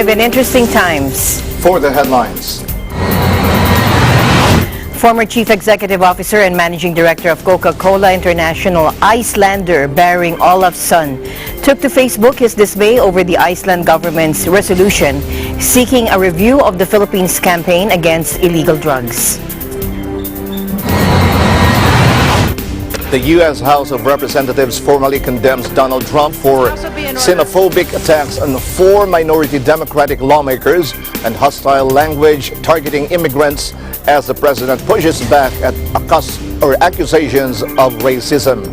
live in interesting times. For the headlines. Former Chief Executive Officer and Managing Director of Coca-Cola International, Icelander, Barring Olafsson, took to Facebook his dismay over the Iceland government's resolution seeking a review of the Philippines' campaign against illegal drugs. The U.S. House of Representatives formally condemns Donald Trump for xenophobic attacks on 4 minority Democratic lawmakers and hostile language targeting immigrants as the president pushes back at accusations of racism.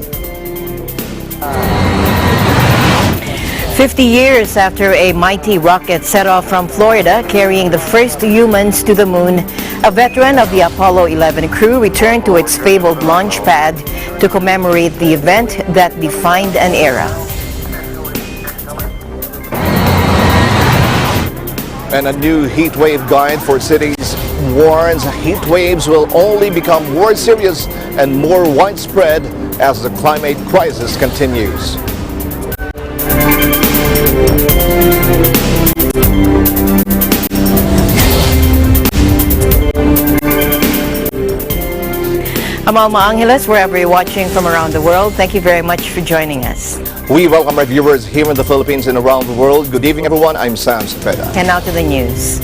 50 years after a mighty rocket set off from Florida carrying the first humans to the moon, a veteran of the Apollo 11 crew returned to its fabled launch pad to commemorate the event that defined an era. And a new heat wave guide for cities warns heat waves will only become more serious and more widespread as the climate crisis continues. I'm Alma Angeles, wherever you're watching from around the world. Thank you very much for joining us. We welcome our viewers here in the Philippines and around the world. Good evening, everyone. I'm Sam Cepeda. And now to the news.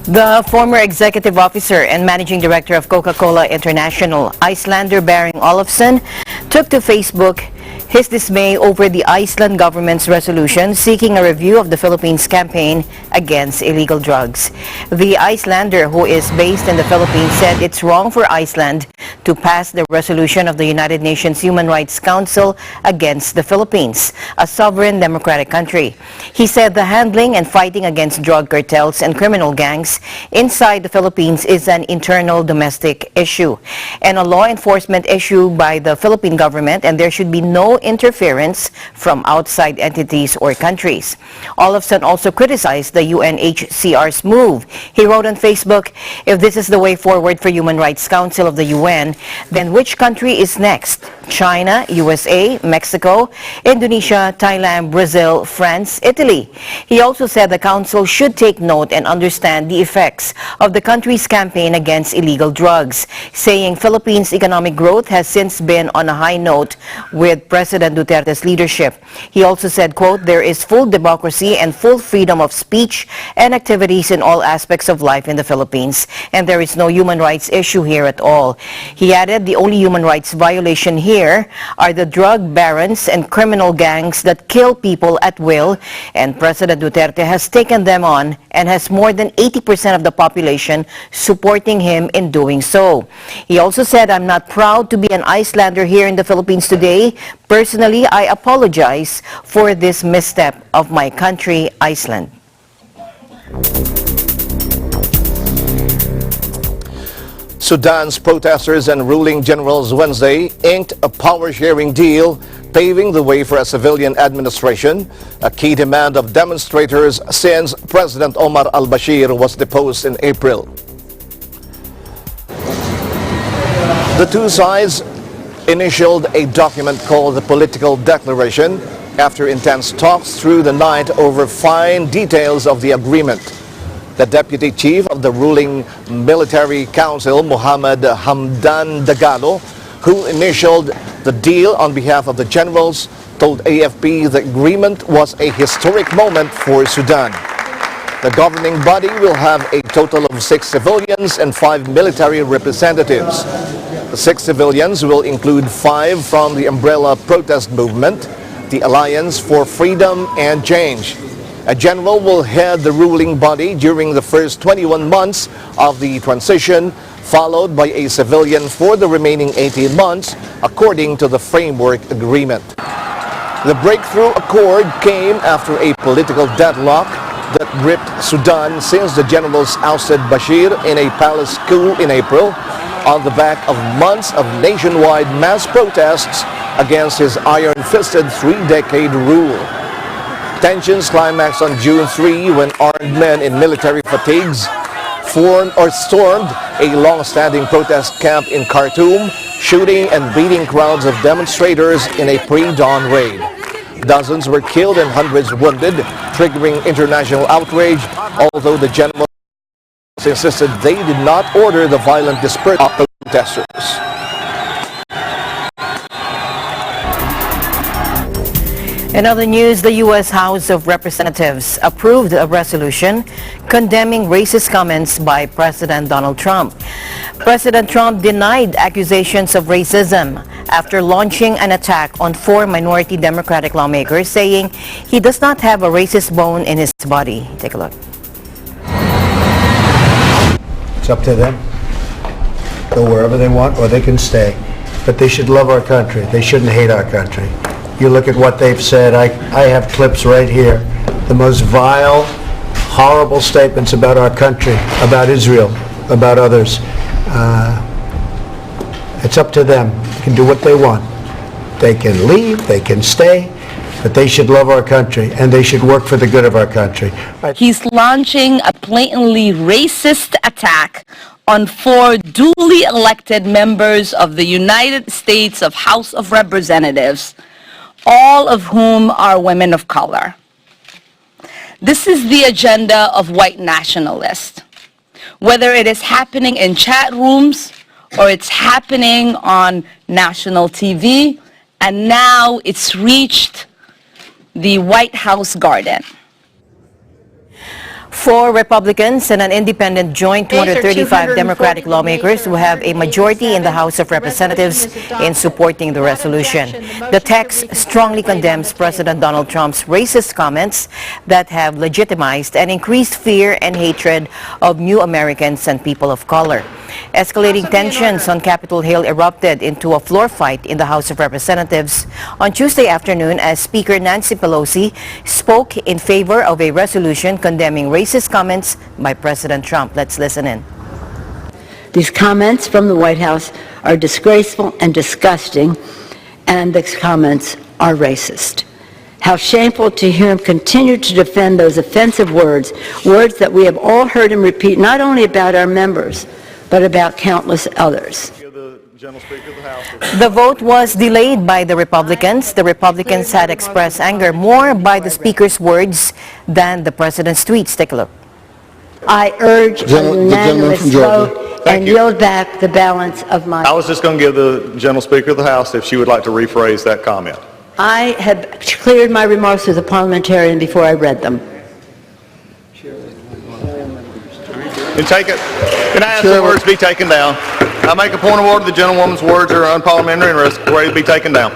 The former executive officer and managing director of Coca-Cola International, Icelander Barring Olafsson, took to Facebook his dismay over the Iceland government's resolution seeking a review of the Philippines' campaign against illegal drugs. The Icelander, who is based in the Philippines, said it's wrong for Iceland to pass the resolution of the United Nations Human Rights Council against the Philippines, a sovereign democratic country. He said the handling and fighting against drug cartels and criminal gangs inside the Philippines is an internal domestic issue and a law enforcement issue by the Philippine government, and there should be no interference from outside entities or countries. Olafsson also criticized the UNHCR's move. He wrote on Facebook, "If this is the way forward for Human Rights Council of the UN, then which country is next? China, USA, Mexico, Indonesia, Thailand, Brazil, France, Italy." He also said the council should take note and understand the effects of the country's campaign against illegal drugs, saying Philippines' economic growth has since been on a high note with President Duterte's leadership. He also said, quote, "There is full democracy and full freedom of speech and activities in all aspects of life in the Philippines, and there is no human rights issue here at all." He added, "The only human rights violation here are the drug barons and criminal gangs that kill people at will, and President Duterte has taken them on and has more than 80% of the population supporting him in doing so." He also said, "I'm not proud to be an Icelander here in the Philippines today. Personally, I apologize for this misstep of my country, Iceland." Sudan's protesters and ruling generals Wednesday inked a power-sharing deal, paving the way for a civilian administration, a key demand of demonstrators since President Omar al-Bashir was deposed in April. The two sides initialed a document called the Political Declaration after intense talks through the night over fine details of the agreement. The deputy chief of the ruling military council, Mohammed Hamdan Dagalo, who initialed the deal on behalf of the generals, told AFP the agreement was a historic moment for Sudan. The governing body will have a total of 6 civilians and 5 military representatives. The 6 civilians will include 5 from the umbrella protest movement, the Alliance for Freedom and Change. A general will head the ruling body during the first 21 months of the transition, followed by a civilian for the remaining 18 months, according to the framework agreement. The breakthrough accord came after a political deadlock that gripped Sudan since the generals ousted Bashir in a palace coup in April, on the back of months of nationwide mass protests against his iron-fisted 3-decade rule. Tensions climaxed on June 3 when armed men in military fatigues stormed a long-standing protest camp in Khartoum, shooting and beating crowds of demonstrators in a pre-dawn raid. Dozens were killed and hundreds wounded, triggering international outrage, although the general insisted they did not order the violent dispersal of protesters. In other news, the U.S. House of Representatives approved a resolution condemning racist comments by President Donald Trump. President Trump denied accusations of racism after launching an attack on 4 minority Democratic lawmakers, saying he does not have a racist bone in his body. Take a look. It's up to them. Go wherever they want or they can stay. But they should love our country. They shouldn't hate our country. You look at what they've said. I have clips right here. The most vile, horrible statements about our country, about Israel, about others. It's up to them. They can do what they want. They can leave, they can stay, but they should love our country and they should work for the good of our country. He's launching a blatantly racist attack on 4 duly elected members of the United States of House of Representatives, all of whom are women of color. This is the agenda of white nationalists. Whether it is happening in chat rooms or it's happening on national TV, and now it's reached the White House garden. 4 Republicans and an independent joint 235 Democratic lawmakers who have a majority in the House of Representatives in supporting the resolution. The text strongly condemns President Donald Trump's racist comments that have legitimized and increased fear and hatred of new Americans and people of color. Escalating tensions on Capitol Hill erupted into a floor fight in the House of Representatives on Tuesday afternoon as Speaker Nancy Pelosi spoke in favor of a resolution condemning racist comments by President Trump. Let's listen in. These comments from the White House are disgraceful and disgusting, and these comments are racist. How shameful to hear him continue to defend those offensive words, words that we have all heard him repeat not only about our members, but about countless others. The vote was delayed by the Republicans. The Republicans had expressed anger more by the Speaker's words than the President's tweets. Take a look. I urge a unanimous vote and yield back the balance of my... I was just going to give the General Speaker of the House if she would like to rephrase that comment. I had cleared my remarks with a parliamentarian before I read them. And take it. Can I ask the words be taken down? I make a point of order. The gentlewoman's words are unparliamentary and ready to be taken down.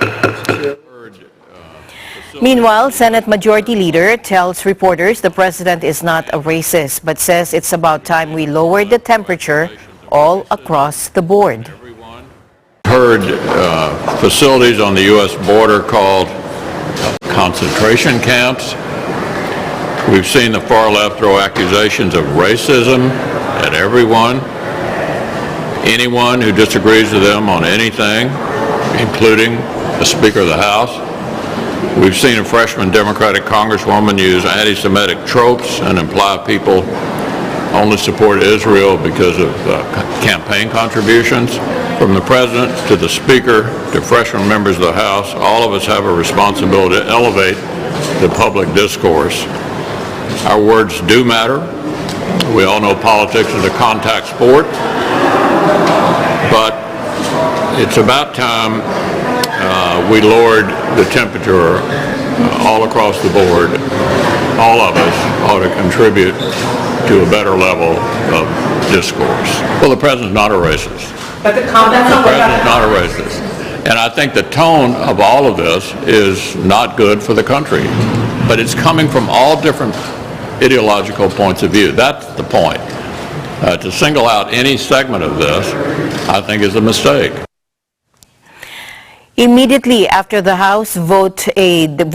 Meanwhile, Senate Majority Leader tells reporters the president is not a racist, but says it's about time we lowered the temperature all across the board. Heard facilities on the U.S. border called concentration camps. We've seen the far left throw accusations of racism at everyone. Anyone who disagrees with them on anything, including the Speaker of the House. We've seen a freshman Democratic Congresswoman use anti-Semitic tropes and imply people only support Israel because of campaign contributions. From the President to the Speaker to freshman members of the House, all of us have a responsibility to elevate the public discourse. Our words do matter. We all know politics is a contact sport, but it's about time we lowered the temperature all across the board. All of us ought to contribute to a better level of discourse. Well, the President's not a racist. But the comments The President's not a racist. And I think the tone of all of this is not good for the country. But it's coming from all different ideological points of view. That's the point. To single out any segment of this, I think, is a mistake. Immediately after the House voted, the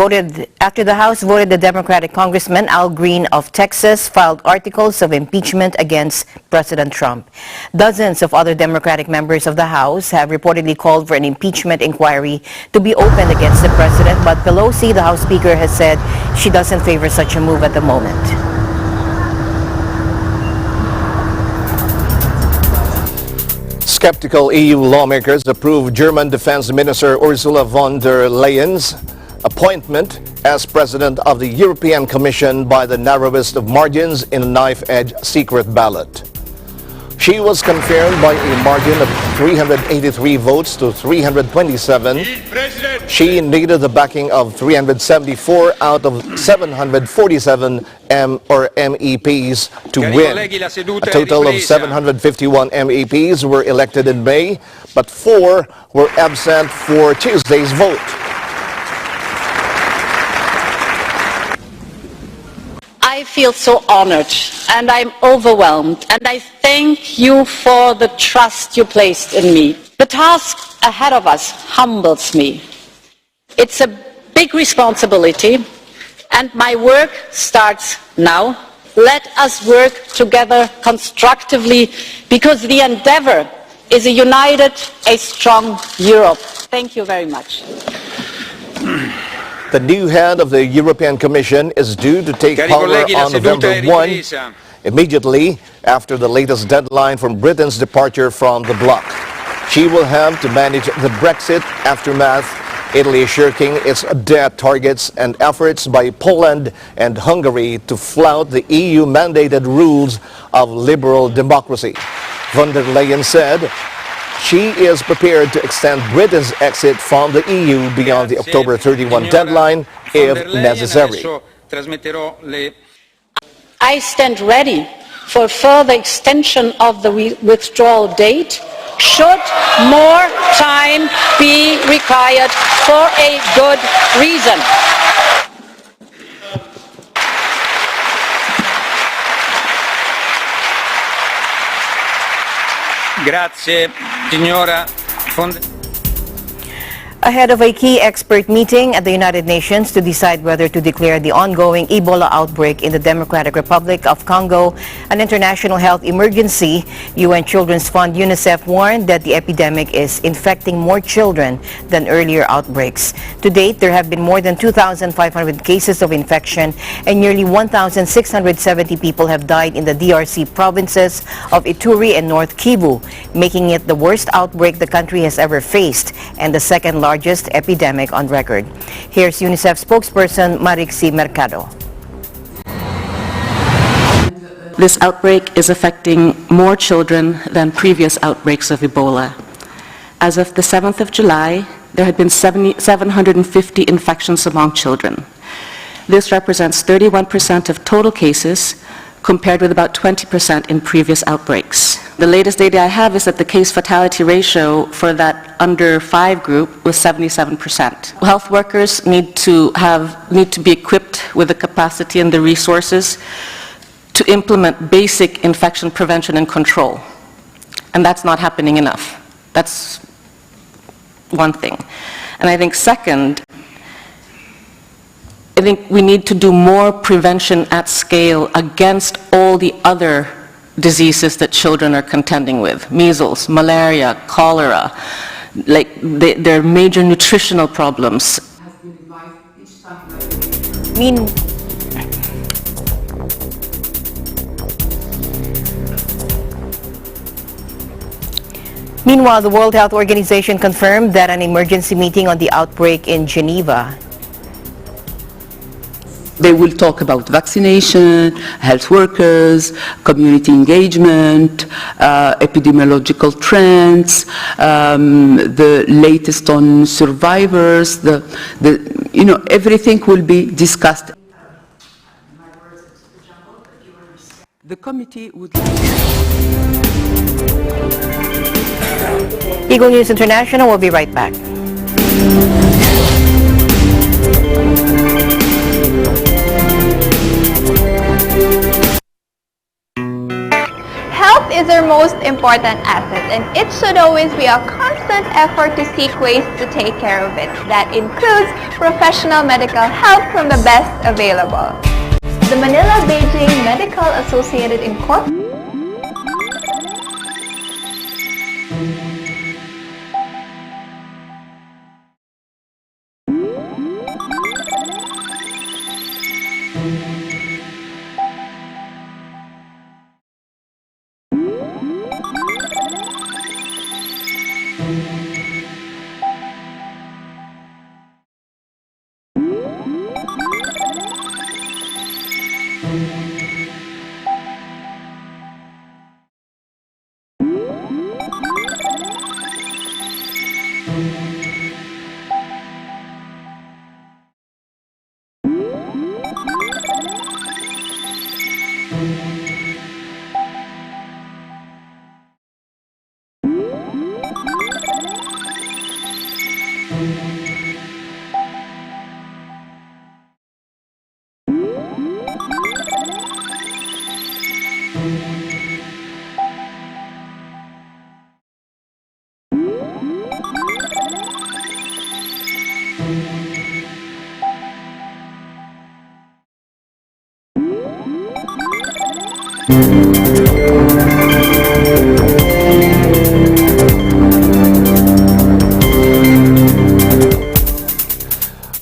Democratic Congressman Al Green of Texas filed articles of impeachment against President Trump. Dozens of other Democratic members of the House have reportedly called for an impeachment inquiry to be opened against the president, but Pelosi, the House Speaker, has said she doesn't favor such a move at the moment. Skeptical EU lawmakers approved German Defense Minister Ursula von der Leyen's appointment as President of the European Commission by the narrowest of margins in a knife-edge secret ballot. She was confirmed by a margin of 383 votes to 327. She needed the backing of 374 out of 747 MEPs to win. A total of 751 MEPs were elected in May, but 4 were absent for Tuesday's vote. I feel so honored and I'm overwhelmed, and I thank you for the trust you placed in me. The task ahead of us humbles me. It's a big responsibility and my work starts now. Let us work together constructively because the endeavor is a united, a strong Europe. Thank you very much. The new head of the European Commission is due to take power on November 1, immediately after the latest deadline from Britain's departure from the bloc. She will have to manage the Brexit aftermath, Italy shirking its debt targets, and efforts by Poland and Hungary to flout the EU-mandated rules of liberal democracy. Von der Leyen said she is prepared to extend Britain's exit from the EU beyond the October 31 deadline if necessary. I stand ready for further extension of the withdrawal date should more time be required for a good reason. Grazie, signora von der Ahead of a key expert meeting at the United Nations to decide whether to declare the ongoing Ebola outbreak in the Democratic Republic of Congo an international health emergency, UN Children's Fund UNICEF warned that the epidemic is infecting more children than earlier outbreaks. To date, there have been more than 2,500 cases of infection and nearly 1,670 people have died in the DRC provinces of Ituri and North Kivu, making it the worst outbreak the country has ever faced and the second largest epidemic on record. Here's UNICEF spokesperson Marixie Mercado. This outbreak is affecting more children than previous outbreaks of Ebola. As of the 7th of July, there had been 750 infections among children. This represents 31% of total cases, compared with about 20% in previous outbreaks. The latest data I have is that the case fatality ratio for that under 5 group was 77%. Health workers need to be equipped with the capacity and the resources to implement basic infection prevention and control. And that's not happening enough. That's one thing. And I think second, I think we need to do more prevention at scale against all the other diseases that children are contending with. Measles, malaria, cholera, they're major nutritional problems. Meanwhile, the World Health Organization confirmed that an emergency meeting on the outbreak in Geneva. They will talk about vaccination, health workers, community engagement, epidemiological trends, the latest on survivors, everything will be discussed. The committee would Eagle News International will be right back. Health is our most important asset, and it should always be a constant effort to seek ways to take care of it. That includes professional medical help from the best available. The Manila-Beijing Medical Associated Incorporated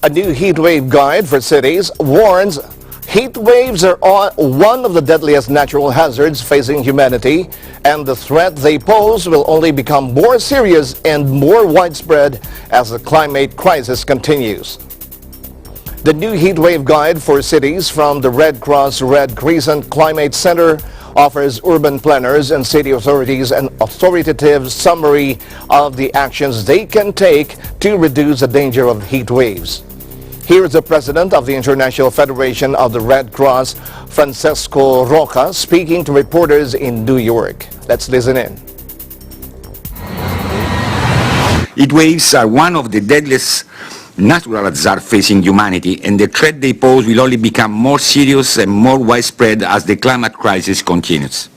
A new heat wave guide for cities warns heat waves are one of the deadliest natural hazards facing humanity, and the threat they pose will only become more serious and more widespread as the climate crisis continues. The new heat wave guide for cities from the Red Cross Red Crescent Climate Center offers urban planners and city authorities an authoritative summary of the actions they can take to reduce the danger of heat waves. Here is the president of the International Federation of the Red Cross, Francesco Roca, speaking to reporters in New York. Let's listen in. Heat waves are one of the deadliest natural hazards facing humanity, and the threat they pose will only become more serious and more widespread as the climate crisis continues.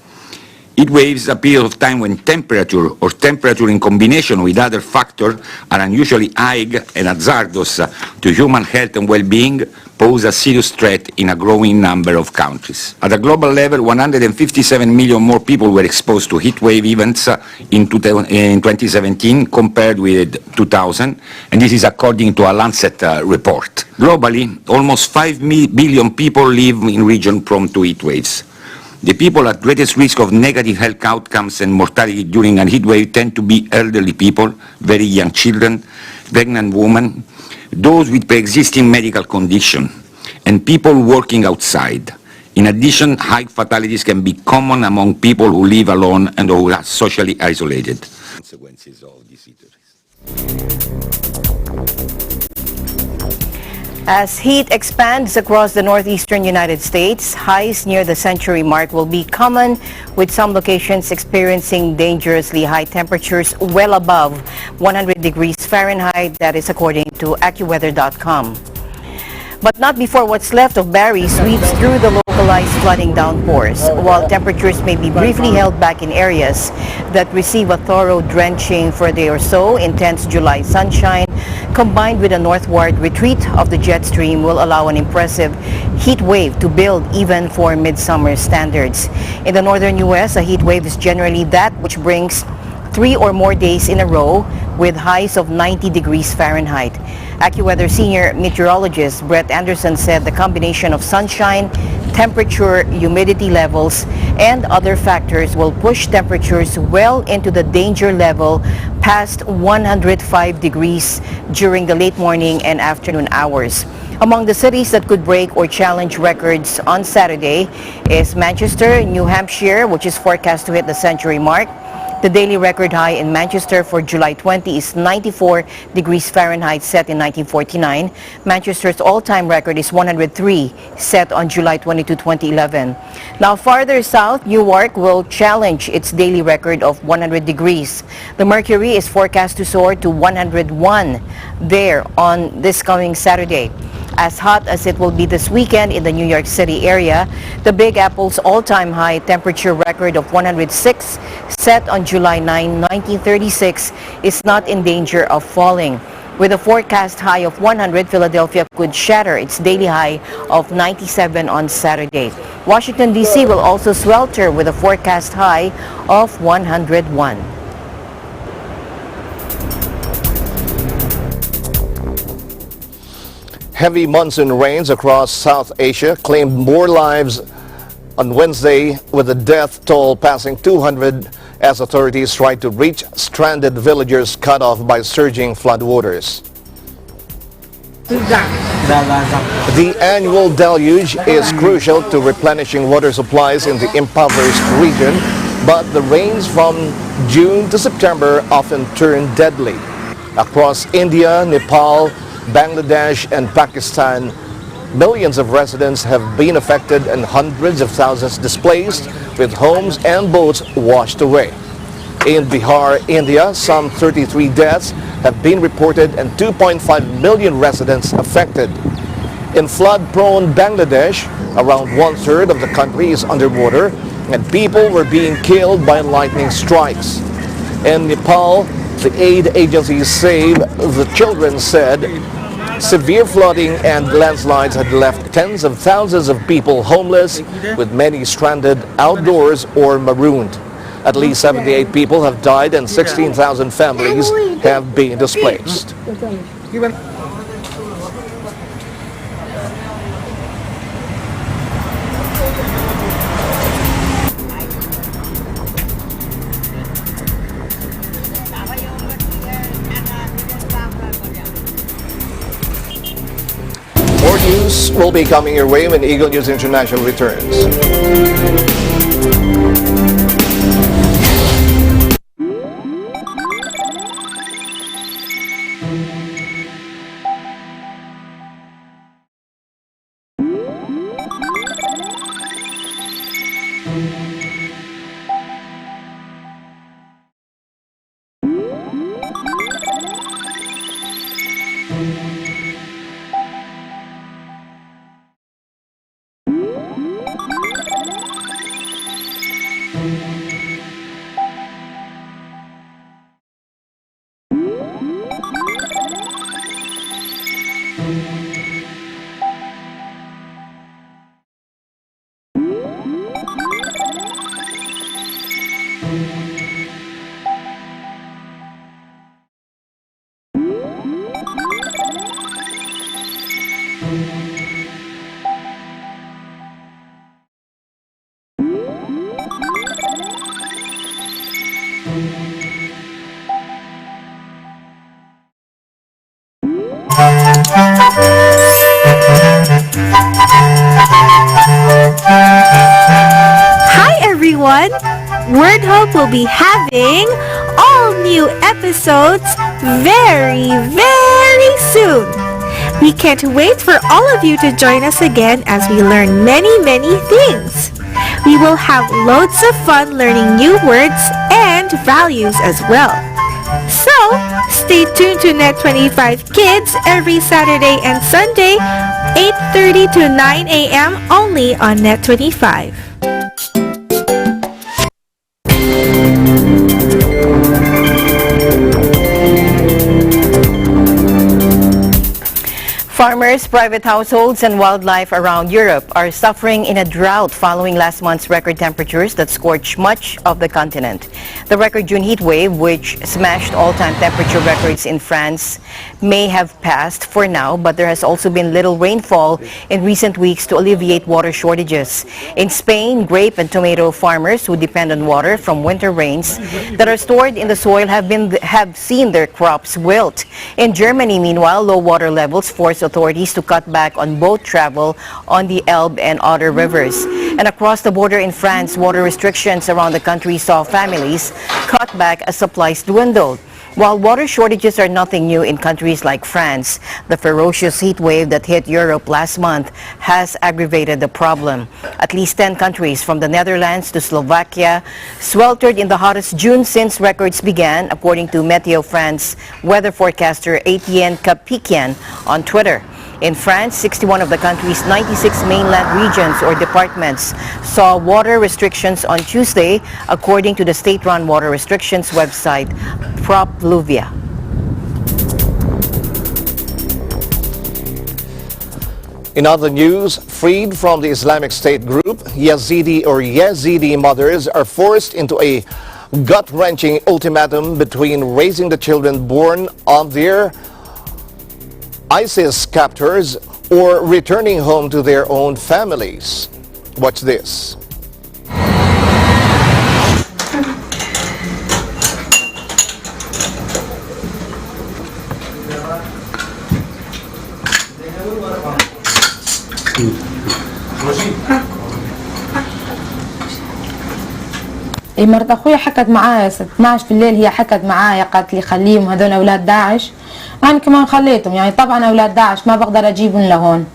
Heat waves are a period of time when temperature or temperature in combination with other factors are unusually high and hazardous to human health and well-being, pose a serious threat in a growing number of countries. At a global level, 157 million more people were exposed to heat wave events in 2017 compared with 2000, and this is according to a Lancet report. Globally, almost 5 billion people live in regions prone to heat waves. The people at greatest risk of negative health outcomes and mortality during a heat wave tend to be elderly people, very young children, pregnant women, those with pre-existing medical conditions, and people working outside. In addition, high fatalities can be common among people who live alone and who are socially isolated. Consequences of this heat wave. As heat expands across the northeastern United States, highs near the century mark will be common, with some locations experiencing dangerously high temperatures well above 100 degrees Fahrenheit. That is according to AccuWeather.com. But not before what's left of Barry sweeps through the localized flooding downpours, while temperatures may be briefly held back in areas that receive a thorough drenching for a day or so. Intense July sunshine combined with a northward retreat of the jet stream will allow an impressive heat wave to build even for midsummer standards. In the northern U.S., a heat wave is generally that which brings 3 or more days in a row with highs of 90 degrees Fahrenheit. AccuWeather senior meteorologist Brett Anderson said the combination of sunshine, temperature, humidity levels, and other factors will push temperatures well into the danger level past 105 degrees during the late morning and afternoon hours. Among the cities that could break or challenge records on Saturday is Manchester, New Hampshire, which is forecast to hit the century mark. The daily record high in Manchester for July 20 is 94 degrees Fahrenheit, set in 1949. Manchester's all-time record is 103, set on July 22, 2011. Now, farther south, Newark will challenge its daily record of 100 degrees. The mercury is forecast to soar to 101 there on this coming Saturday. As hot as it will be this weekend in the New York City area, the Big Apple's all-time high temperature record of 106, set on July 9, 1936, is not in danger of falling. With a forecast high of 100, Philadelphia could shatter its daily high of 97 on Saturday. Washington, D.C. will also swelter with a forecast high of 101. Heavy monsoon rains across South Asia claimed more lives on Wednesday, with the death toll passing 200 as authorities tried to reach stranded villagers cut off by surging floodwaters. The annual deluge is crucial to replenishing water supplies in the impoverished region, but the rains from June to September often turn deadly. Across India, Nepal, Bangladesh and Pakistan, millions of residents have been affected and hundreds of thousands displaced, with homes and boats washed away. In Bihar, India, some 33 deaths have been reported and 2.5 million residents affected. In flood-prone Bangladesh, around one-third of the country is underwater and people were being killed by lightning strikes. In Nepal, the aid agencies say the children said Severe flooding and landslides had left tens of thousands of people homeless, with many stranded outdoors or marooned. At least 78 people have died and 16,000 families have been displaced. More news will be coming your way when Eagle News International returns. Hi everyone! Word Hope will be having all new episodes very soon. We can't wait for all of you to join us again as we learn many things. We will have loads of fun learning new words and values as well. So, stay tuned to Net25 Kids every Saturday and Sunday, 8:30 to 9 a.m. only on Net25. Farmers, private households, and wildlife around Europe are suffering in a drought following last month's record temperatures that scorched much of the continent. The record June heat wave, which smashed all-time temperature records in France, may have passed for now, but there has also been little rainfall in recent weeks to alleviate water shortages. In Spain, grape and tomato farmers who depend on water from winter rains that are stored in the soil have seen their crops wilt. In Germany, meanwhile, low water levels force authorities to cut back on boat travel on the Elbe and Oder rivers. And across the border in France, water restrictions around the country saw families cut back as supplies dwindled. While water shortages are nothing new in countries like France, the ferocious heat wave that hit Europe last month has aggravated the problem. At least 10 countries from the Netherlands to Slovakia sweltered in the hottest June since records began, according to Meteo France weather forecaster Etienne Capikian on Twitter. In France, 61 of the country's 96 mainland regions or departments saw water restrictions on Tuesday, according to the state-run water restrictions website, PropLuvia. In other news, freed from the Islamic State group, Yazidi mothers are forced into a gut-wrenching ultimatum between raising the children born of their ISIS captors or returning home to their own families. Watch this. مرت اخويا حكت معايا 12 في الليل، هي حكت معايا قالت لي خليهم هذول اولاد داعش. انا كمان خليتهم، يعني طبعا اولاد داعش ما بقدر اجيبهم لهون،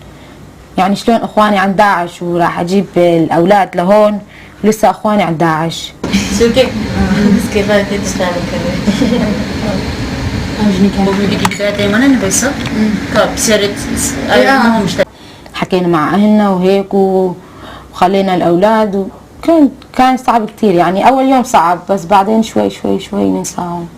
يعني شلون اخواني عند داعش وراح اجيب الاولاد لهون لسه اخواني عند داعش. حكينا مع اهلنا وهيك وخلينا الاولاد كان صعب كتير، يعني اول يوم صعب بس بعدين شوي ننساهم.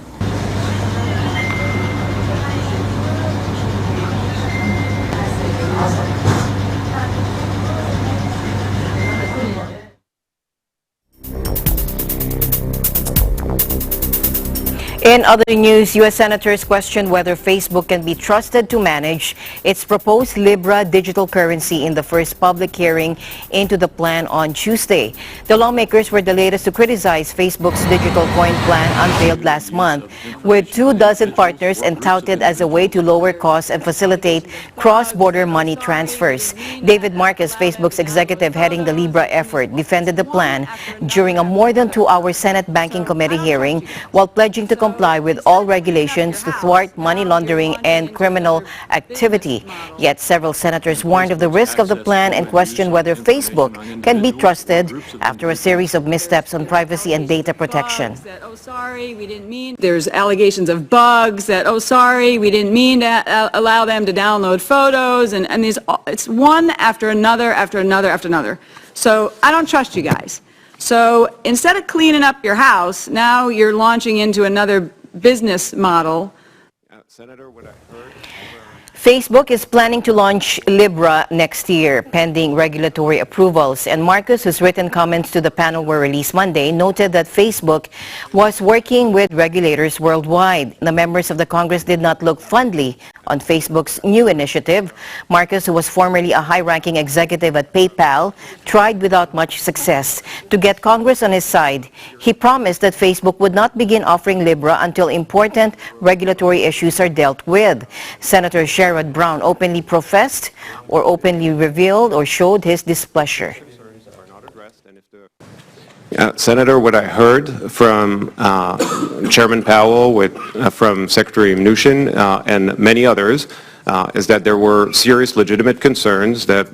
In other news, U.S. senators questioned whether Facebook can be trusted to manage its proposed Libra digital currency in the first public hearing into the plan on Tuesday. The lawmakers were the latest to criticize Facebook's digital coin plan unveiled last month, with 24 partners and touted as a way to lower costs and facilitate cross-border money transfers. David Marcus, Facebook's executive heading the Libra effort, defended the plan during a more than 2-hour Senate Banking Committee hearing while pledging to comply with all regulations to thwart money laundering and criminal activity. Yet several senators warned of the risk of the plan and questioned whether Facebook can be trusted after a series of missteps on privacy and data protection. Oh, sorry, we didn't mean. There's allegations of bugs that, oh, sorry, we didn't mean to allow them to download photos, and these, it's one after another, after another, after another. So I don't trust you guys. So instead of cleaning up your house, now you're launching into another business model. Senator, what I heard... Facebook is planning to launch Libra next year, pending regulatory approvals. And Marcus, whose written comments to the panel were released Monday, noted that Facebook was working with regulators worldwide. The members of the Congress did not look fondly on Facebook's new initiative. Marcus, who was formerly a high-ranking executive at PayPal, tried without much success to get Congress on his side. He promised that Facebook would not begin offering Libra until important regulatory issues are dealt with. Senator Sherrod Brown openly professed or openly revealed or showed his displeasure. Senator, what I heard from Chairman Powell, from Secretary Mnuchin, and many others, is that there were serious legitimate concerns that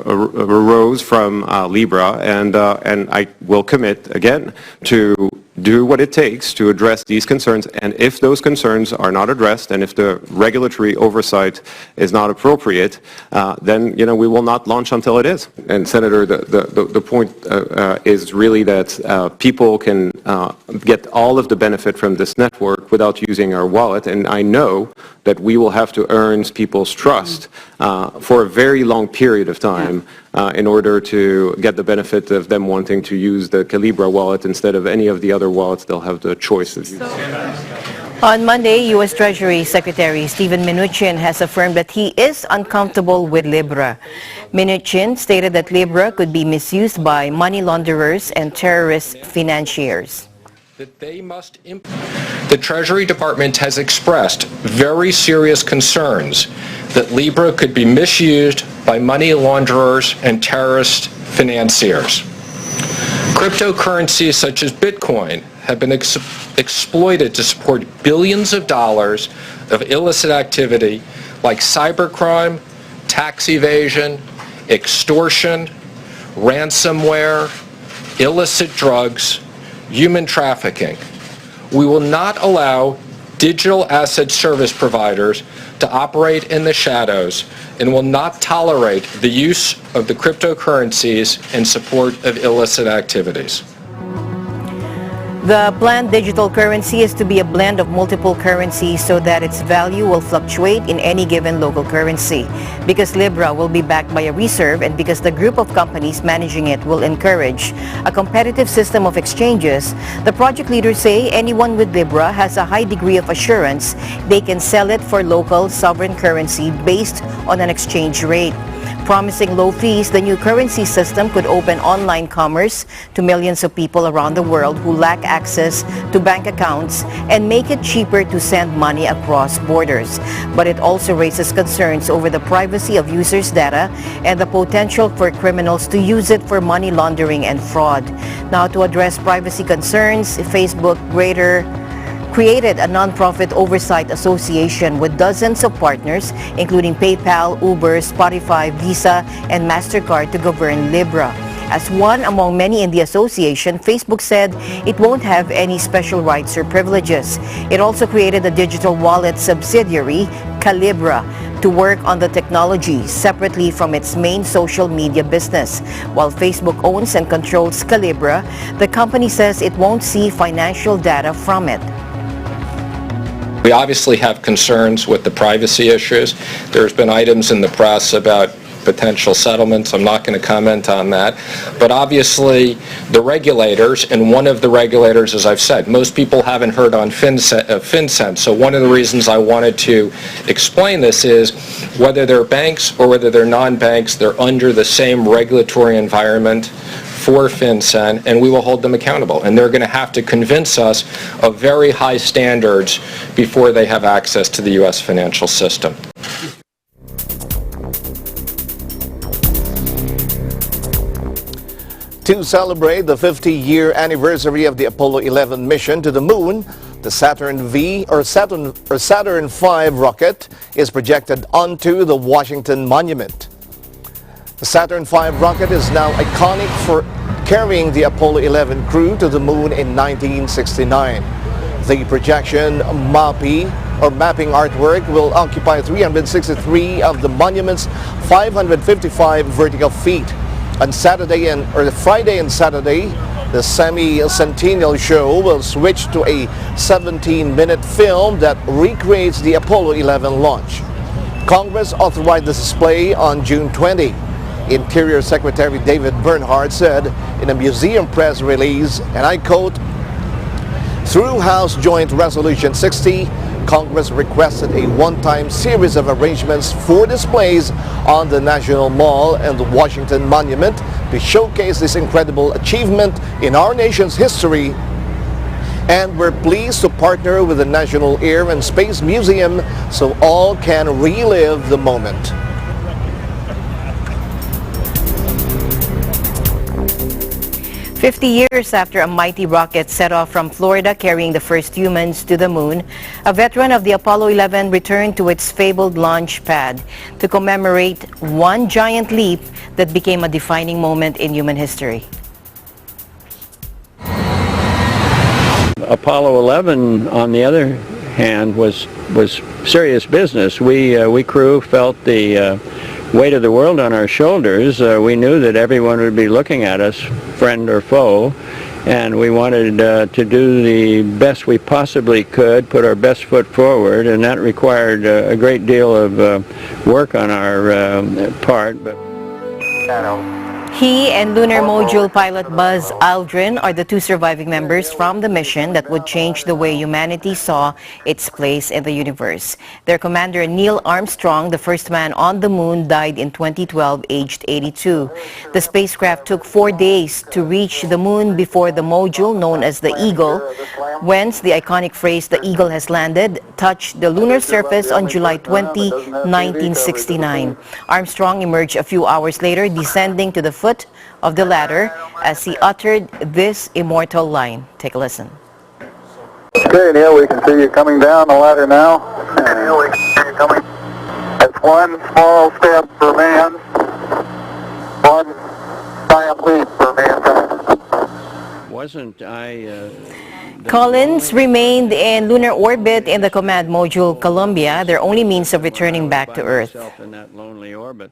arose from Libra, and I will commit again to do what it takes to address these concerns, and if those concerns are not addressed and if the regulatory oversight is not appropriate, then we will not launch until it is. And Senator, the point is really that people can get all of the benefit from this network without using our wallet, and I know that we will have to earn people's trust for a very long period of time in order to get the benefit of them wanting to use the Calibra wallet instead of any of the other wallets. They'll have the choice of using. On Monday, U.S. Treasury Secretary Steven Mnuchin has affirmed that he is uncomfortable with Libra. Mnuchin stated that Libra could be misused by money launderers and terrorist financiers. The Treasury Department has expressed very serious concerns that Libra could be misused by money launderers and terrorist financiers. Cryptocurrencies such as Bitcoin have been exploited to support billions of dollars of illicit activity like cybercrime, tax evasion, extortion, ransomware, illicit drugs, human trafficking. We will not allow digital asset service providers to operate in the shadows and will not tolerate the use of the cryptocurrencies in support of illicit activities. The planned digital currency is to be a blend of multiple currencies so that its value will fluctuate in any given local currency. Because Libra will be backed by a reserve and because the group of companies managing it will encourage a competitive system of exchanges, the project leaders say anyone with Libra has a high degree of assurance they can sell it for local sovereign currency based on an exchange rate. Promising low fees, the new currency system could open online commerce to millions of people around the world who lack access to bank accounts and make it cheaper to send money across borders. But it also raises concerns over the privacy of users' data and the potential for criminals to use it for money laundering and fraud. Now, to address privacy concerns, Facebook created a non-profit oversight association with dozens of partners, including PayPal, Uber, Spotify, Visa, and MasterCard to govern Libra. As one among many in the association, Facebook said it won't have any special rights or privileges. It also created a digital wallet subsidiary, Calibra, to work on the technology separately from its main social media business. While Facebook owns and controls Calibra, the company says it won't see financial data from it. We obviously have concerns with the privacy issues. There's been items in the press about potential settlements. I'm not going to comment on that. But obviously, the regulators, and one of the regulators, as I've said, most people haven't heard on FinCEN, so one of the reasons I wanted to explain this is whether they're banks or whether they're non-banks, they're under the same regulatory environment for FinCEN, and we will hold them accountable. And they're going to have to convince us of very high standards before they have access to the U.S. financial system. To celebrate the 50-year anniversary of the Apollo 11 mission to the moon, the Saturn V or Saturn V rocket is projected onto the Washington Monument. The Saturn V rocket is now iconic for carrying the Apollo 11 crew to the moon in 1969. The projection mapping artwork will occupy 363 of the monument's 555 vertical feet. On Friday and Saturday, the semi-centennial show will switch to a 17-minute film that recreates the Apollo 11 launch. Congress authorized the display on June 20. Interior Secretary David Bernhardt said in a museum press release, and I quote, "Through House Joint Resolution 60, Congress requested a one-time series of arrangements for displays on the National Mall and the Washington Monument to showcase this incredible achievement in our nation's history. And we're pleased to partner with the National Air and Space Museum so all can relive the moment." 50 years after a mighty rocket set off from Florida carrying the first humans to the moon, a veteran of the Apollo 11 returned to its fabled launch pad to commemorate one giant leap that became a defining moment in human history. Apollo 11, on the other hand, was serious business. We crew felt the weight of the world on our shoulders. We knew that everyone would be looking at us, friend or foe, and we wanted to do the best we possibly could, put our best foot forward, and that required a great deal of work on our part. But He and lunar module pilot Buzz Aldrin are the two surviving members from the mission that would change the way humanity saw its place in the universe. Their commander, Neil Armstrong, the first man on the moon, died in 2012, aged 82. The spacecraft took 4 days to reach the moon before the module, known as the Eagle, whence the iconic phrase, "the Eagle has landed," touched the lunar surface on July 20, 1969. Armstrong emerged a few hours later, descending to the foot of the ladder as he uttered this immortal line. Take a listen. Okay, Neil, we can see you coming down the ladder now. Neil, we can see you coming. That's one small step for man, one giant leap for mankind. wasn't I... Collins remained in lunar orbit in the command module Columbia, their only means of returning back to Earth. In that lonely orbit.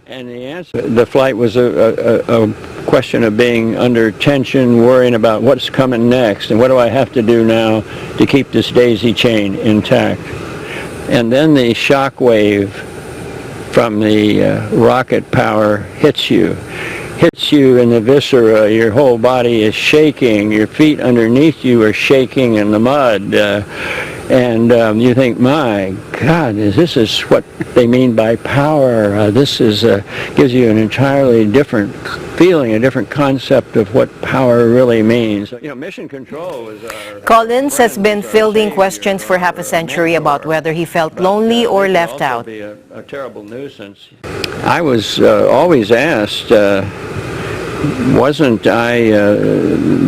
And the answer, the flight was a question of being under tension, worrying about what's coming next and what do I have to do now to keep this daisy chain intact. And then the shock wave from the rocket power hits you in the viscera. Your whole body is shaking. Your feet underneath you are shaking in the mud. And you think, my God, this is what they mean by power. This is gives you an entirely different feeling, a different concept of what power really means. You know, mission control was our... Collins has been fielding questions for half a century about whether he felt lonely or left out. Be a terrible nuisance. I was always asked, wasn't I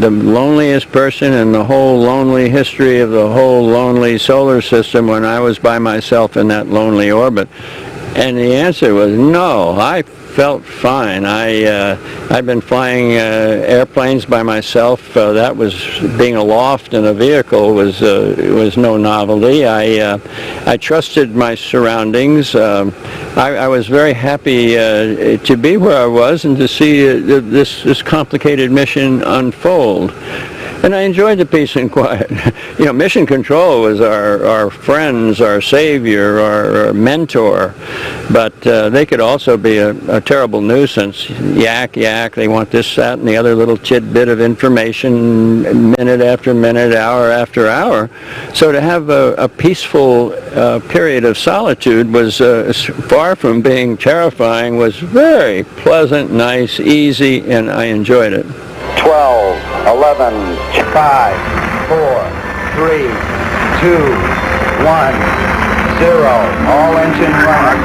the loneliest person in the whole lonely history of the whole lonely solar system when I was by myself in that lonely orbit? And the answer was no. I felt fine. I'd been flying airplanes by myself. That was being aloft in a vehicle was no novelty. I trusted my surroundings. I was very happy to be where I was and to see this complicated mission unfold. And I enjoyed the peace and quiet. You know, Mission Control was our friends, our savior, our mentor, but they could also be a terrible nuisance. Yak, they want this, that, and the other little tidbit of information minute after minute, hour after hour. So to have a peaceful period of solitude was far from being terrifying, was very pleasant, nice, easy, and I enjoyed it. 12, 11, 5, 4, 3, 2, 1, 0. All engine running.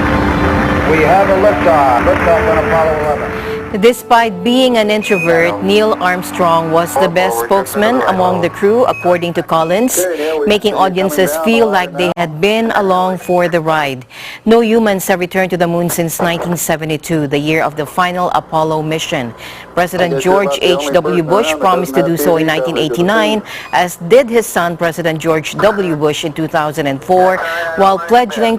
We have a liftoff. Liftoff on Apollo 11. Despite being an introvert, Neil Armstrong was the best spokesman among the crew, according to Collins, making audiences feel like they had been along for the ride. No humans have returned to the moon since 1972, the year of the final Apollo mission. President George H.W. Bush promised to do so in 1989, as did his son, President George W. Bush, in 2004, while pledging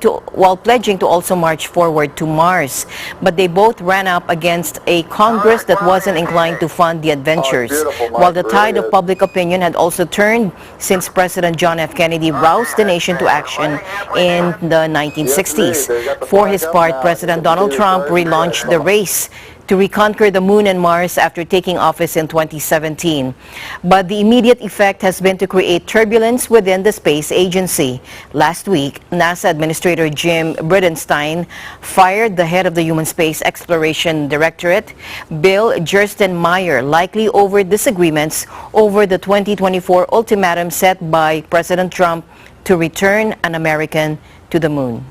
to also march forward to Mars. But they both ran up against a Congress that wasn't inclined to fund the adventures, while the tide of public opinion had also turned since President John F. Kennedy roused the nation to action in the 1960s. For his part, President Donald Trump relaunched the race to reconquer the moon and Mars after taking office in 2017. But the immediate effect has been to create turbulence within the space agency. Last week, NASA Administrator Jim Bridenstine fired the head of the Human Space Exploration Directorate, Bill Gerstenmaier, likely over disagreements over the 2024 ultimatum set by President Trump to return an American to the moon.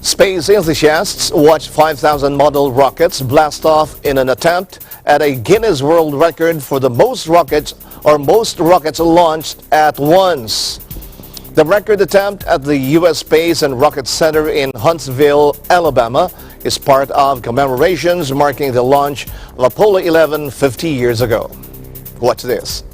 Space enthusiasts watched 5,000 model rockets blast off in an attempt at a Guinness World Record for the most rockets launched at once. The record attempt at the U.S. Space and Rocket Center in Huntsville, Alabama, is part of commemorations marking the launch of Apollo 11 50 years ago. Watch this.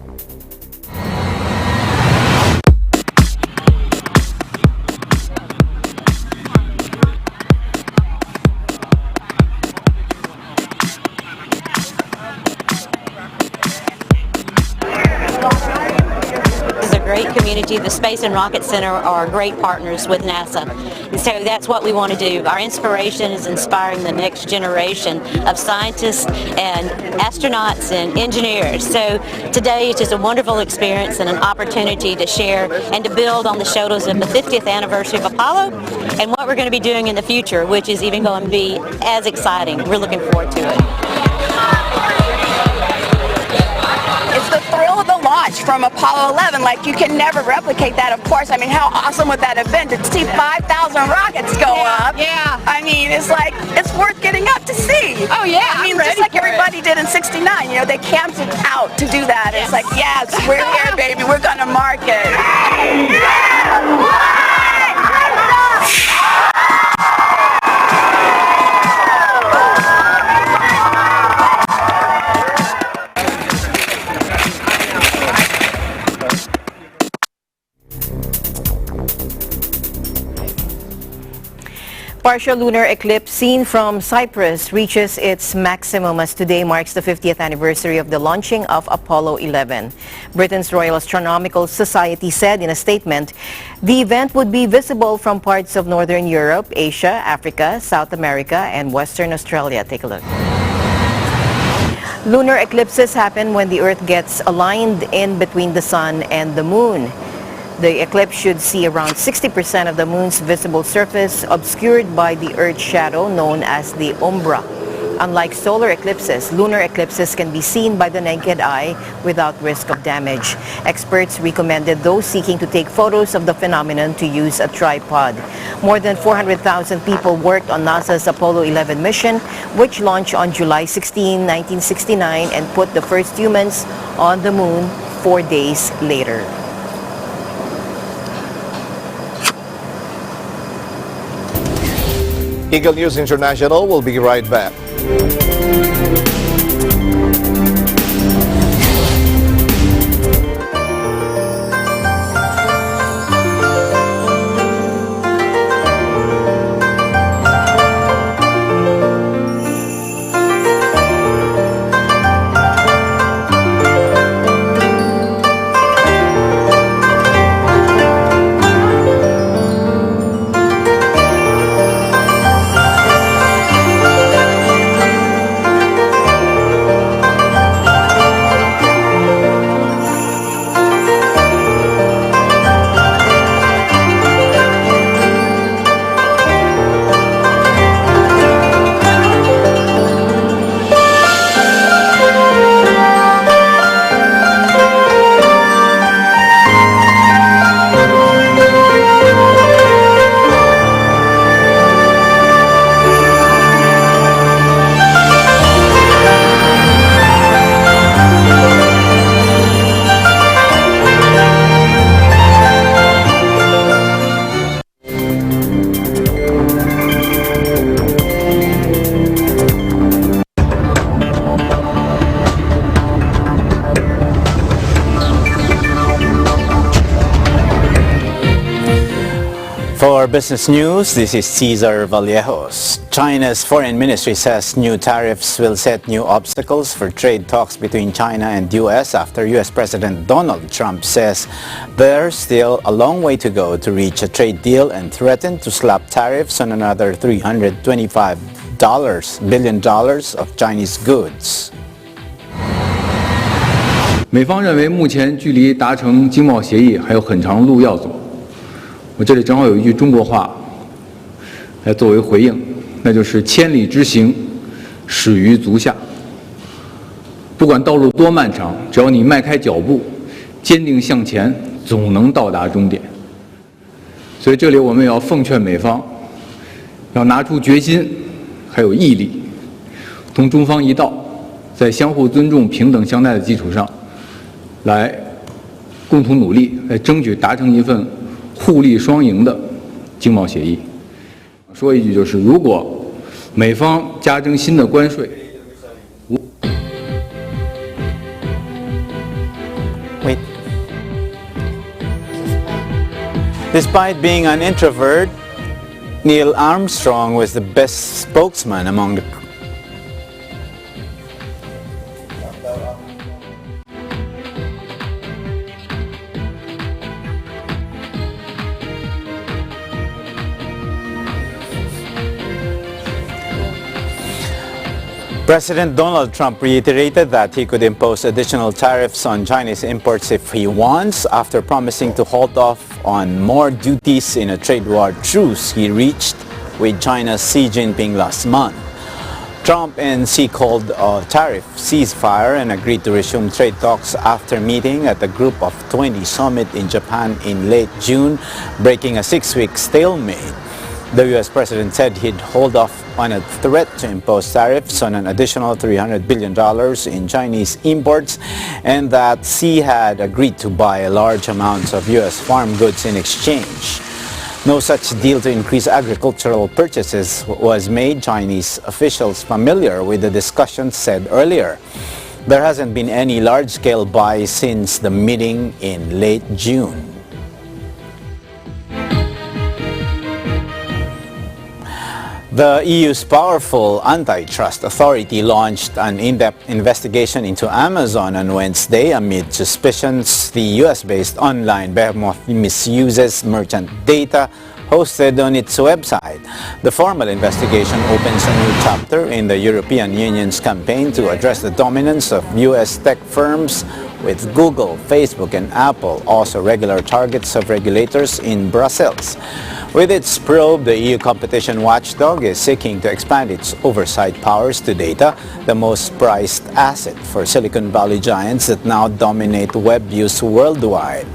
The Space and Rocket Center are great partners with NASA. And so that's what we want to do. Our inspiration is inspiring the next generation of scientists and astronauts and engineers. So today is just a wonderful experience and an opportunity to share and to build on the shoulders of the 50th anniversary of Apollo and what we're going to be doing in the future, which is even going to be as exciting. We're looking forward to it. It's the thrill of the launch from Apollo 11. Like, you can never replicate that, of course. I mean, how awesome would that have been to see 5,000 rockets go up? Yeah. I mean, it's like, it's worth getting up to see. Oh, yeah. I mean, just like everybody did in 69. You know, they camped it out to do that. Yes. It's like, yes, we're here, baby. We're going to mark it. Partial lunar eclipse seen from Cyprus reaches its maximum as today marks the 50th anniversary of the launching of Apollo 11. Britain's Royal Astronomical Society said in a statement, the event would be visible from parts of Northern Europe, Asia, Africa, South America, and Western Australia. Take a look. Lunar eclipses happen when the Earth gets aligned in between the Sun and the Moon. The eclipse should see around 60% of the Moon's visible surface obscured by the Earth's shadow known as the umbra. Unlike solar eclipses, lunar eclipses can be seen by the naked eye without risk of damage. Experts recommended those seeking to take photos of the phenomenon to use a tripod. More than 400,000 people worked on NASA's Apollo 11 mission, which launched on July 16, 1969 and put the first humans on the Moon 4 days later. Eagle News International will be right back. For business news, this is Cesar Vallejos. China's foreign ministry says new tariffs will set new obstacles for trade talks between China and U.S. after U.S. President Donald Trump says there's still a long way to go to reach a trade deal and threatened to slap tariffs on another $325 billion of Chinese goods. 美方认为目前距离达成经贸协议还有很长路要走。我这里正好有一句中国话来作为回应，那就是千里之行，始于足下。不管道路多漫长，只要你迈开脚步，坚定向前，总能到达终点。所以这里我们也要奉劝美方，要拿出决心，还有毅力，同中方一道，在相互尊重、平等相待的基础上，来共同努力，来争取达成一份互利双赢的经贸协议。说一句就是，如果美方加征新的关税， Despite being an introvert, Neil Armstrong was the best spokesman among the President Donald Trump reiterated that he could impose additional tariffs on Chinese imports if he wants, after promising to hold off on more duties in a trade war truce he reached with China's Xi Jinping last month. Trump and Xi called a tariff ceasefire and agreed to resume trade talks after meeting at the Group of 20 summit in Japan in late June, breaking a 6-week stalemate. The U.S. president said he'd hold off on a threat to impose tariffs on an additional $300 billion in Chinese imports, and that Xi had agreed to buy large amounts of U.S. farm goods in exchange. No such deal to increase agricultural purchases was made, Chinese officials familiar with the discussions said earlier. There hasn't been any large-scale buy since the meeting in late June. The EU's powerful antitrust authority launched an in-depth investigation into Amazon on Wednesday amid suspicions the US-based online behemoth misuses merchant data hosted on its website. The formal investigation opens a new chapter in the European Union's campaign to address the dominance of US tech firms, with Google, Facebook, and Apple also regular targets of regulators in Brussels. With its probe, the EU competition watchdog is seeking to expand its oversight powers to data, the most prized asset for Silicon Valley giants that now dominate web use worldwide.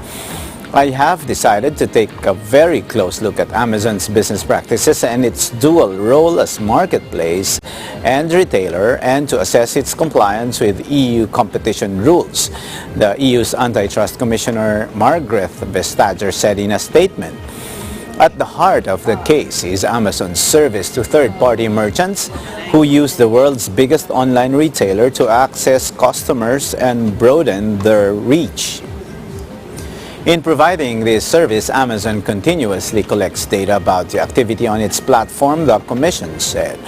I have decided to take a very close look at Amazon's business practices and its dual role as marketplace and retailer, and to assess its compliance with EU competition rules, the EU's Antitrust Commissioner Margrethe Vestager said in a statement. At the heart of the case is Amazon's service to third-party merchants who use the world's biggest online retailer to access customers and broaden their reach. In providing this service, Amazon continuously collects data about the activity on its platform, the Commission said.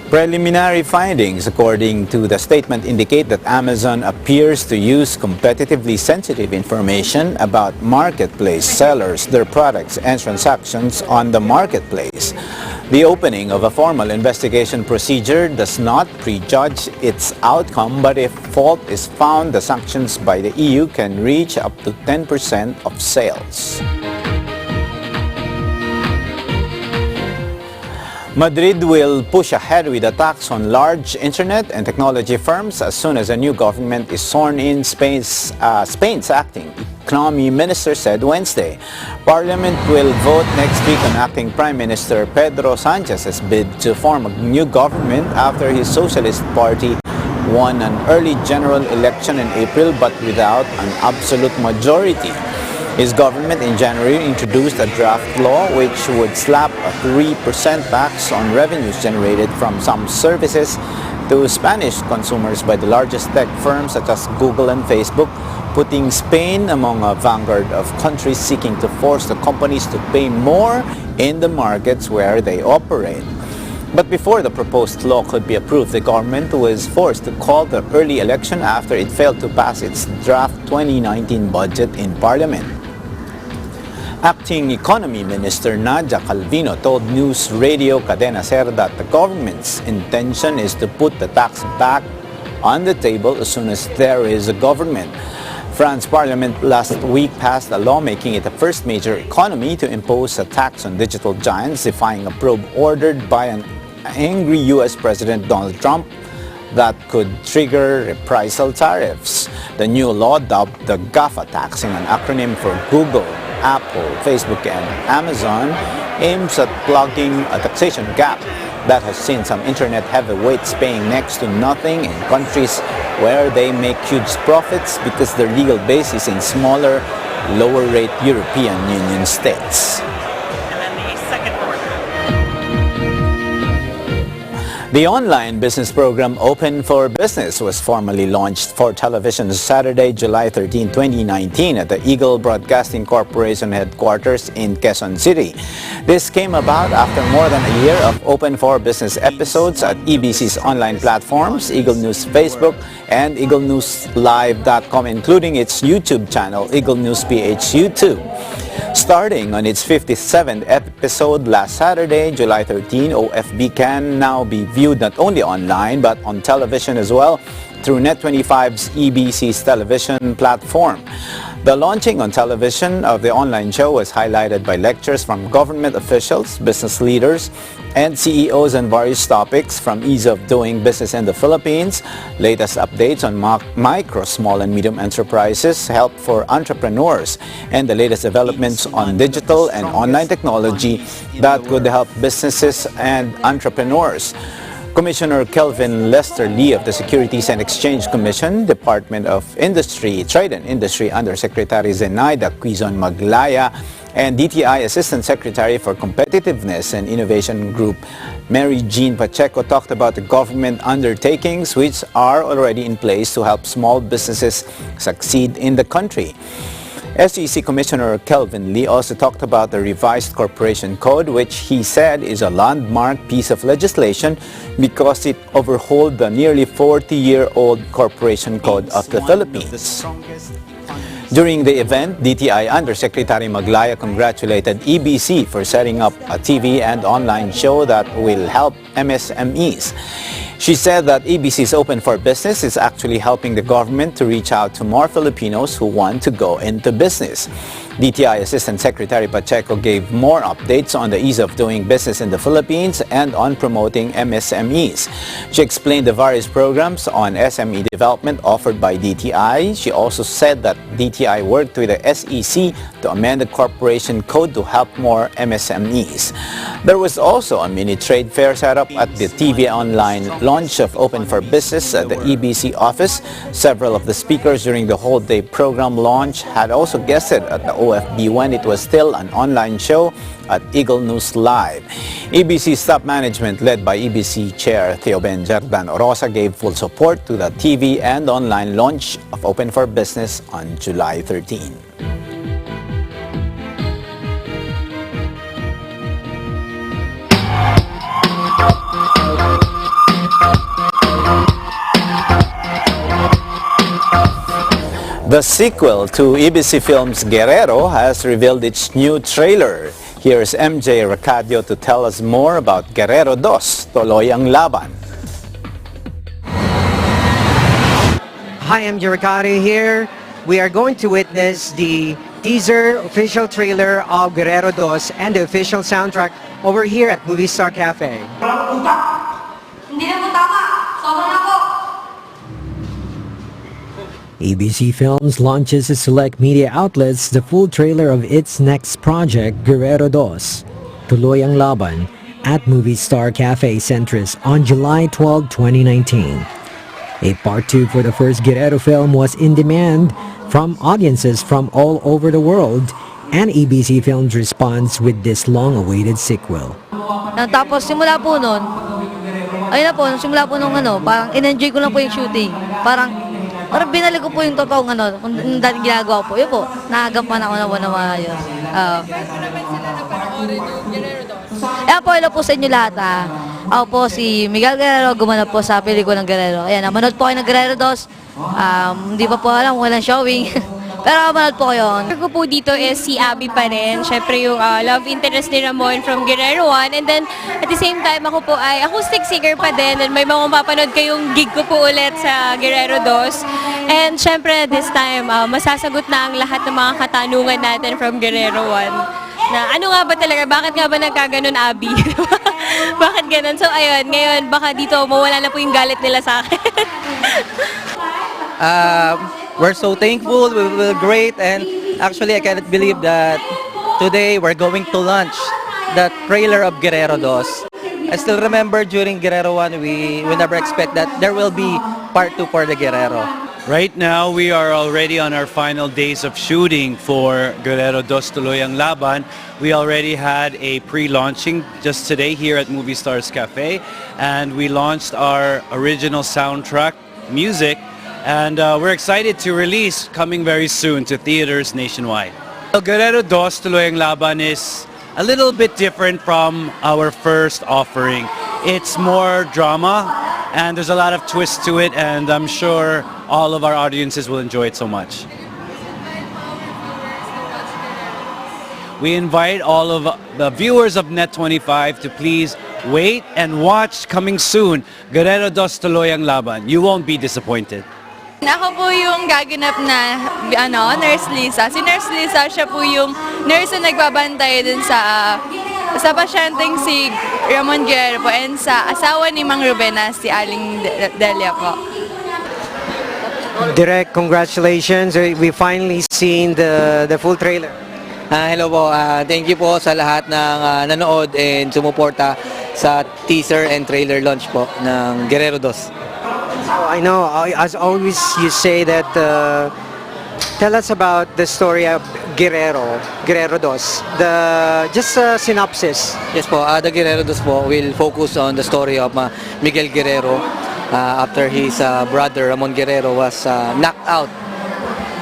Preliminary findings, according to the statement, indicate that Amazon appears to use competitively sensitive information about marketplace sellers, their products, and transactions on the marketplace. The opening of a formal investigation procedure does not prejudge its outcome, but if fault is found, the sanctions by the EU can reach up to 10% of sales. Madrid will push ahead with a tax on large internet and technology firms as soon as a new government is sworn in, Spain's acting economy minister said Wednesday. Parliament will vote next week on acting Prime Minister Pedro Sanchez's bid to form a new government after his Socialist Party won an early general election in April but without an absolute majority. His government in January introduced a draft law which would slap a 3% tax on revenues generated from some services to Spanish consumers by the largest tech firms such as Google and Facebook, putting Spain among a vanguard of countries seeking to force the companies to pay more in the markets where they operate. But before the proposed law could be approved, the government was forced to call the early election after it failed to pass its draft 2019 budget in Parliament. Acting Economy Minister Nadia Calvino told News Radio Cadena Ser that the government's intention is to put the tax back on the table as soon as there is a government. France Parliament last week passed a law making it the first major economy to impose a tax on digital giants, defying a probe ordered by an angry U.S. President Donald Trump that could trigger reprisal tariffs. The new law, dubbed the GAFA tax, an acronym for Google, Apple, Facebook, and Amazon, aims at plugging a taxation gap that has seen some internet heavyweights paying next to nothing in countries where they make huge profits because their legal base is in smaller, lower-rate European Union states. The online business program Open for Business was formally launched for television Saturday, July 13, 2019 at the Eagle Broadcasting Corporation headquarters in Quezon City. This came about after more than a year of Open for Business episodes at EBC's online platforms, Eagle News Facebook and EagleNewsLive.com, including its YouTube channel, Eagle News PH YouTube. Starting on its 57th episode last Saturday, July 13, OFB can now be viewed not only online but on television as well through Net25's EBC's television platform. The launching on television of the online show was highlighted by lectures from government officials, business leaders, and CEOs on various topics from ease of doing business in the Philippines, latest updates on micro, small, and medium enterprises, help for entrepreneurs, and the latest developments on digital and online technology that could help businesses and entrepreneurs. Commissioner Kelvin Lester Lee of the Securities and Exchange Commission, Department of Industry, Trade and Industry Undersecretary Zenaida Quizon Maglaya, and DTI Assistant Secretary for Competitiveness and Innovation Group, Mary Jean Pacheco, talked about the government undertakings which are already in place to help small businesses succeed in the country. SEC Commissioner Kelvin Lee also talked about the revised Corporation Code, which he said is a landmark piece of legislation because it overhauled the nearly 40-year-old Corporation Code of the Philippines. During the event, DTI Undersecretary Maglaya congratulated EBC for setting up a TV and online show that will help MSMEs. She said that EBC's Open for Business is actually helping the government to reach out to more Filipinos who want to go into business. DTI Assistant Secretary Pacheco gave more updates on the ease of doing business in the Philippines and on promoting MSMEs. She explained the various programs on SME development offered by DTI. She also said that DTI worked with the SEC to amend the Corporation Code to help more MSMEs. There was also a mini trade fair set up at the TV online launch of Open for Business at the EBC office. Several of the speakers during the whole day program launch had also guested at the OFB when it was still an online show at Eagle News Live. EBC's top management, led by EBC Chair Theoben Jardan Orosa, gave full support to the TV and online launch of Open for Business on July 13. The sequel to EBC Films' Guerrero has revealed its new trailer. Here's MJ Racadio to tell us more about Guerrero Dos, Tuloy ang Laban. Hi, MJ Racadio here. We are going to witness the teaser official trailer of Guerrero Dos and the official soundtrack over here at Movie Star Cafe. ABC Films launches to select media outlets the full trailer of its next project, Guerrero Dos, Tuloy ang Laban, at Movie Star Cafe Centris on July 12, 2019. A part 2 for the first Guerrero film was in demand from audiences from all over the world, and ABC Films responds with this long-awaited sequel. Tapos simula po nun, ayun na po, simula po nung parang in-enjoy ko lang po yung shooting. Parang parang binalik ko po yung totoong kung dating ginagawa ko po. Yun po, naagapan ako na maayos. Ayan po, hello po sa inyo lahat. Ako po si Miguel Guerrero, gumanap po sa pelikulang Guerrero. Ayan, manood po kayo ng Guerrero Dos. Hindi pa po alam kung walang showing. Pero manood po kayo. Ko po dito is si Abby pa rin. Siyempre yung love interest ni Ramon from Guerrero 1. And then at the same time ako po ay acoustic singer pa din. And may mga mapapanood kayong gig ko po ulit sa Guerrero Dos. And siyempre this time masasagot na ang lahat ng mga katanungan natin from Guerrero 1. Na ano nga ba talaga? Bakit nga ba nagkaganon, Abby? Bakit ganon? So ayun, ngayon baka dito mawala na po yung galit nila sa akin. We're so thankful, we're great, and actually I cannot believe that today we're going to launch the trailer of Guerrero Dos. I still remember during Guerrero 1, we never expect that there will be part 2 for the Guerrero. Right now, we are already on our final days of shooting for Guerrero Dos Following Lebon. We already had a pre-launching just today here at Movie Stars Cafe, and we launched our original soundtrack music, and we're excited to release coming very soon to theaters nationwide. Guerrero Dos Following Lebon is a little bit different from our first offering. It's more drama, and there's a lot of twists to it, and I'm sure all of our audiences will enjoy it so much. We invite all of the viewers of Net25 to please wait and watch coming soon, Guerrero Dos Following Lebon. You won't be disappointed. Ako po yung gaganap na Nurse Lisa. Si Nurse Lisa, siya po yung nurse na nagbabantay dun sa pasyenteng si Ramon Guerrero po and sa asawa ni Mang Ruben na si Aling Delia po. Direk, congratulations. We finally seen the full trailer. Hello po, thank you po sa lahat ng nanood and sumuporta sa teaser and trailer launch po ng Guerrero Dos. I know, as always, you say that, tell us about the story of Guerrero Dos. Just a synopsis. Yes po, the Guerrero Dos po will focus on the story of Miguel Guerrero after his brother Ramon Guerrero was knocked out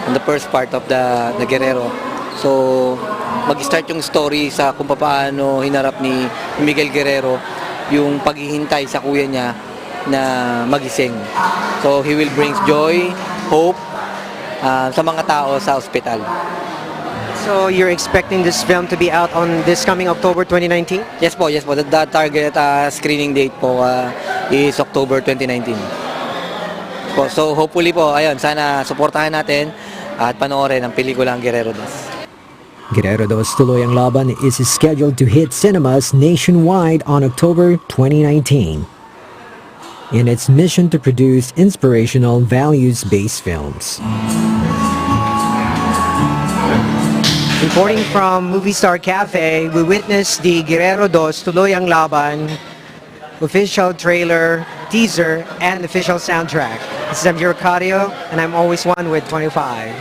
in the first part of the Guerrero. So, mag-start yung story sa kung paano hinarap ni Miguel Guerrero yung paghihintay sa kuya niya na magising. So he will bring joy, hope sa mga tao sa ospital. So you're expecting this film to be out on this coming October 2019? Yes po. The target screening date po is October 2019. So hopefully po, ayun, sana suportahan natin at panoorin ang pelikulang Guerrero Dos. Guerrero Dos Following Lebon is scheduled to hit cinemas nationwide on October 2019. In its mission to produce inspirational, values-based films. Reporting from Movie Star Cafe, we witnessed the Guerrero Dos Following Lebon official trailer, teaser, and official soundtrack. This is Amir Cardio, and I'm always one with 25.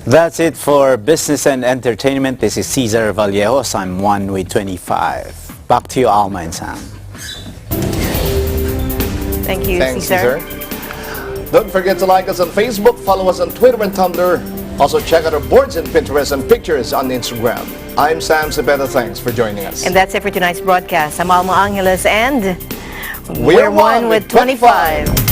That's it for business and entertainment. This is Cesar Vallejos. I'm one with 25. Back to you, Alma and Sam. Thank you, Thanks, Cesar. Don't forget to like us on Facebook, follow us on Twitter and Tumblr. Also check out our boards and Pinterest and pictures on Instagram. I'm Sam Cepeda. Thanks for joining us. And that's it for tonight's broadcast. I'm Alma Angeles, and we're one with 25.